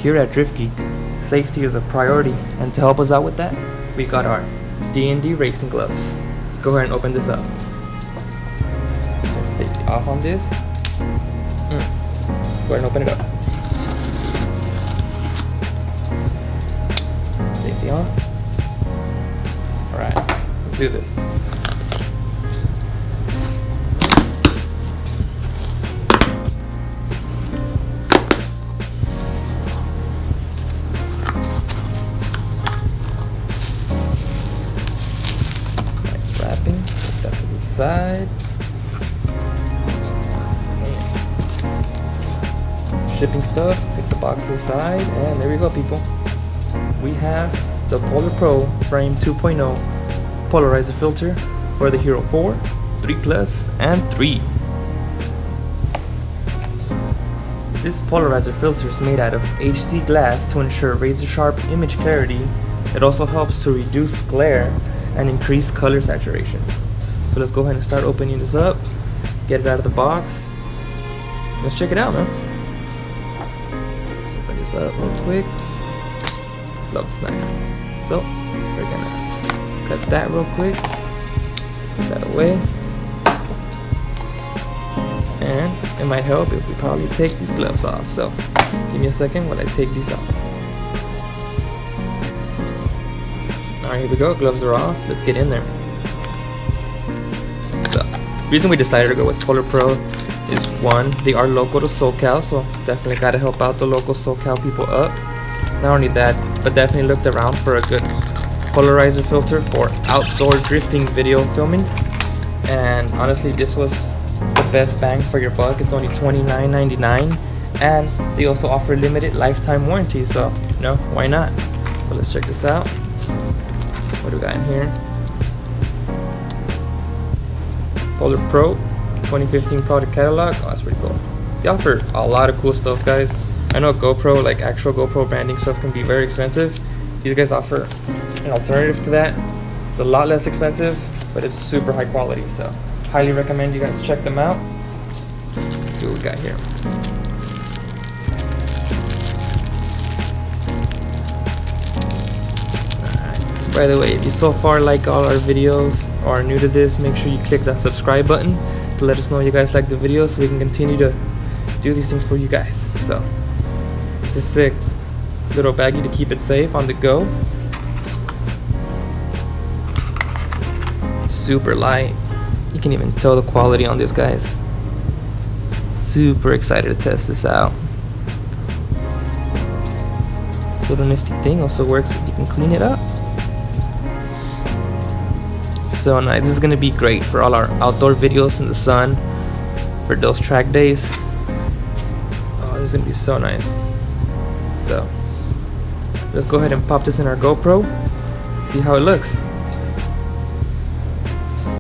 here at Drift Geek, safety is a priority, and to help us out with that, we got our D&D racing gloves. Let's go ahead and open this up. Turn the safety off on this. Go ahead and open it up. Safety on. Alright, let's do this. Nice wrapping. Put that to the side. Shipping stuff, take the box to the side, and there we go, people. We have the Polar Pro Frame 2.0 polarizer filter for the Hero 4, 3 Plus, and 3. This polarizer filter is made out of HD glass to ensure razor sharp image clarity. It also helps to reduce glare and increase color saturation. So let's go ahead and start opening this up, get it out of the box. Let's check it out, man. Up real quick. Love this knife. So we're gonna cut that real quick. Put that away. And it might help if we probably take these gloves off. So give me a second while I take these off. Alright, here we go. Gloves are off. Let's get in there. So the reason we decided to go with Polar Pro is one, they are local to SoCal, so definitely got to help out the local SoCal people up. Not only that, but definitely looked around for a good polarizer filter for outdoor drifting video filming, and honestly this was the best bang for your buck. It's only $29.99, and they also offer limited lifetime warranty, so you know, why not? So let's check this out. What do we got in here? Polar Pro 2015 product catalog. Oh, that's pretty cool. They offer a lot of cool stuff, guys. I know GoPro, like actual GoPro branding stuff, can be very expensive. These guys offer an alternative to that. It's a lot less expensive, but it's super high quality, so highly recommend you guys check them out. Let's see what we got here. Alright. By the way, if you so far like all our videos or are new to this, make sure you click that subscribe button to let us know you guys like the video, so we can continue to do these things for you guys. So this is sick. Little baggie to keep it safe on the go. Super light. You can even tell the quality on this, guys. Super excited to test this out. This little nifty thing also works if you can clean it up. So nice. This is gonna be great for all our outdoor videos in the sun, for those track days. Oh, this is gonna be so nice. So let's go ahead and pop this in our GoPro, see how it looks.